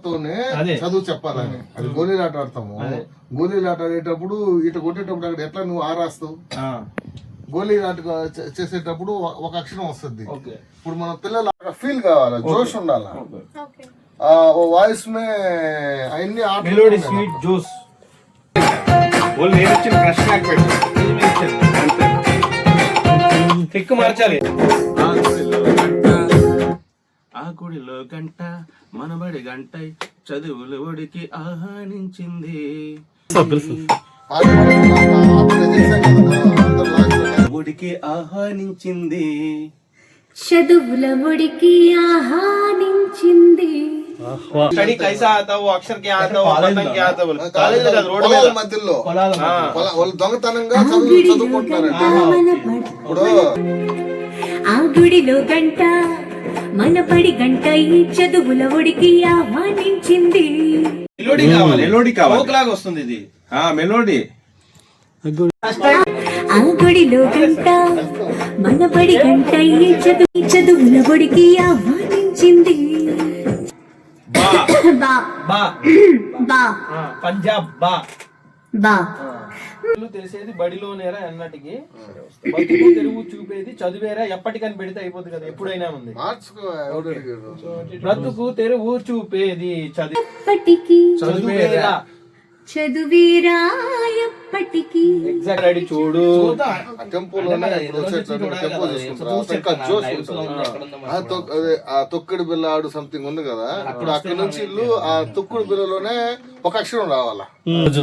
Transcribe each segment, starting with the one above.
తోనే చదువు చెప్పాలని. అది గోళీలాట ఆడతాము. గోళీలాట ఆడేటప్పుడు ఇటు కొట్టేటప్పుడు అక్కడ ఎట్లా నువ్వు ఆరాస్తావు. గోళీలాట చేసేటప్పుడు ఒక అక్షరం వస్తుంది. ఇప్పుడు మన పిల్లలు ఫీల్ కావాలి, జోష్ ఉండాలి. వాయిస్ మే అన్ని జోష్ మార్చాలి. ఆ గుడిలో గంట మనబడి గంట చదువుల ఒడికి ఆహ్వానించింది. ఒడికి ఆహ్వానించింది. చదువుల ఒడికి ఆహ్వానించింది. స్టడీ కైసా आता वो अक्षर क्या आता वो बटन क्या आता बोल కాలేజ్ లో రోడ్ పొలాల మధ్యలో వాళ్ళు దొంగతనంగా చదువుకుంటున్నారండి. ఇప్పుడు ఆ గుడిలో గంట మన పడి గంట ఈ చదువుల ఒడికి ఆహ్వానించింది. మెలోడీ కావాలి, మెలోడీ కావాలి. ఓక్లాగా వస్తుంది ఇది. మెలోడీ. ఆ గుడిలో గంట మన పడి గంట ఈ చదువుల ఒడికి ఆహ్వానించింది. బా బా బా పంజాబ్ బా బా తెలిసేది బడిలోనేరా అన్నటికి బతుకు తెరువు చూపేది చదివేరా ఎప్పటికని పెడితే అయిపోతుంది కదా. ఎప్పుడైనా ఉంది బ్రతుకు తెరువు చూపేది చదివేరా చదువేరా ఎప్పటికీ. ఎగ్జాక్ట్ రెడీ చూడు. తొక్కుడు బిల్ల ఆడు సంథింగ్ ఉంది కదా. ఇప్పుడు అక్కడ నుంచి ఇల్లు ఆ తొక్కుడు బిల్లలోనే ఒక అక్షరం రావాలా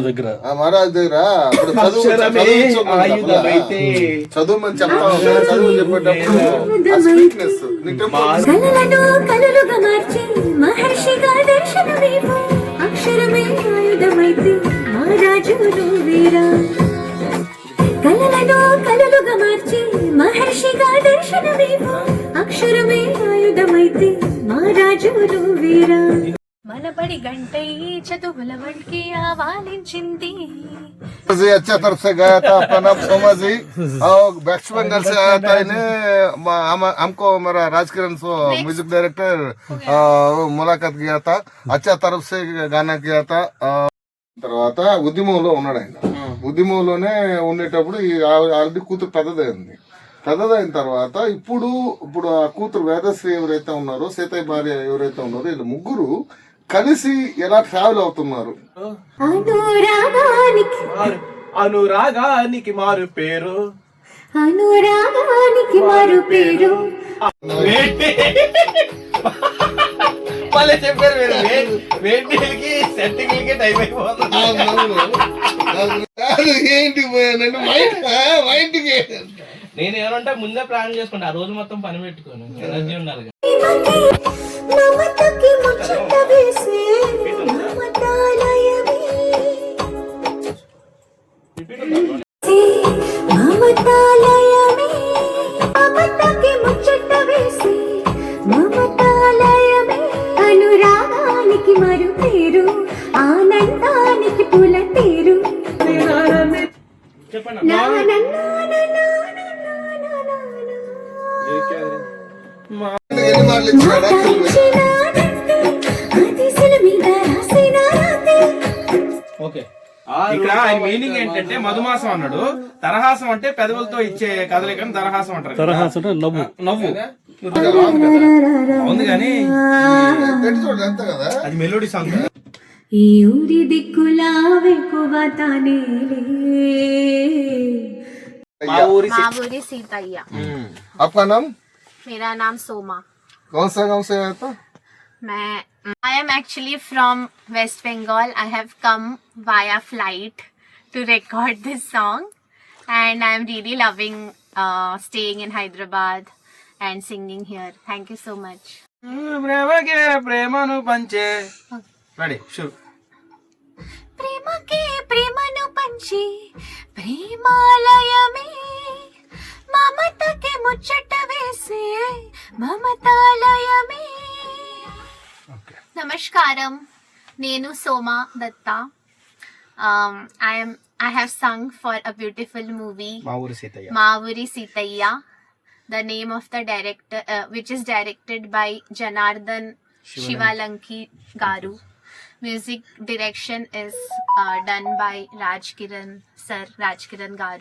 దగ్గర మహారాజ్ దగ్గర. ఇప్పుడు చదువు మనం చెప్తా చదువు చెప్పేటప్పుడు స్వీట్నెస్ కలలుగా మార్చి మహర్షిగా దర్శనమేమో అక్షరమే ఆయుధమైతే మహారాజులు వీరా. కలలను కలలుగా మార్చి మహర్షిగా దర్శనమేమో అక్షరమే ఆయుధమైతే మహారాజులు వీరా. మనబడి గంట ఈ చదువుల వంటికి ఆహ్వానించింది. अच्छा तरफ से गया था अपना नाम सोमा जी और वेस्ट बंगाल से आया था इन्हें हमको हमारा राजकिरण सो म्यूजिक डायरेक्टर मुलाकात किया था. अच्छा तरफ से गाना किया था. తర్వాత ఉద్యమంలో ఉన్నాడు ఆయన. ఉద్యమంలోనే ఉండేటప్పుడు ఆల్రెడీ కూతురు పెద్దదైన తర్వాత ఇప్పుడు ఆ కూతురు వేదశ్రీ ఎవరైతే ఉన్నారో, సీతయ్య భార్య ఎవరైతే ఉన్నారో, వీళ్ళు ముగ్గురు కలిసి ఎలా ట్రావెల్ అవుతున్నారు. అనురాగానికి మారు పేరు అనురాగానికి మారు పేరు మళ్ళీ చెప్పారు. వేటికి సెట్టింగ్లకి టైం అయిపోతుంది. ఏంటి మైండ్కి నేను ఏమంటే ముందే ప్లాన్ చేసుకుంటా. ఆ రోజు మొత్తం పని పెట్టుకోను, ఎనర్జీ ఉండాలి. అనురాగానికి మరు పేరు ఆనందానికి పూల తీరు. చెప్పండి. ఇక్కడ ఆయన మీనింగ్ ఏంటంటే మధుమాసం అన్నాడు. తరహాసం అంటే పెదవులతో ఇచ్చే కదలికని తరహాసం అంటారు. తరహాసం నవ్వు నవ్వు ఉంది కానీ అది మెలోడీ సాంగ్. ఈ ఊరి దిక్కులా వెక్కువ తానేలే. मावुरी सीतैया. आपका नाम? मेरा नाम सोमा. कौन सा गांव से आया था? I am actually from West Bengal. I have come via flight to record this song, and I am really loving staying in Hyderabad and singing here. Thank you so much. ప్రేమకే ప్రేమను పంచే. Ready sure. ప్రేమకే ప్రేమను పంచి ప్రేమాలయమే మమతకే ముచ్చట వేసే మమతాలయమే. Namaskaram. Nenu Soma Datta. I have sung for a beautiful movie, Mavuri Sitaya. The name of the director, which is directed by Janardhan Shivalanki Garu. Music direction is done by Raj Kiran Garu.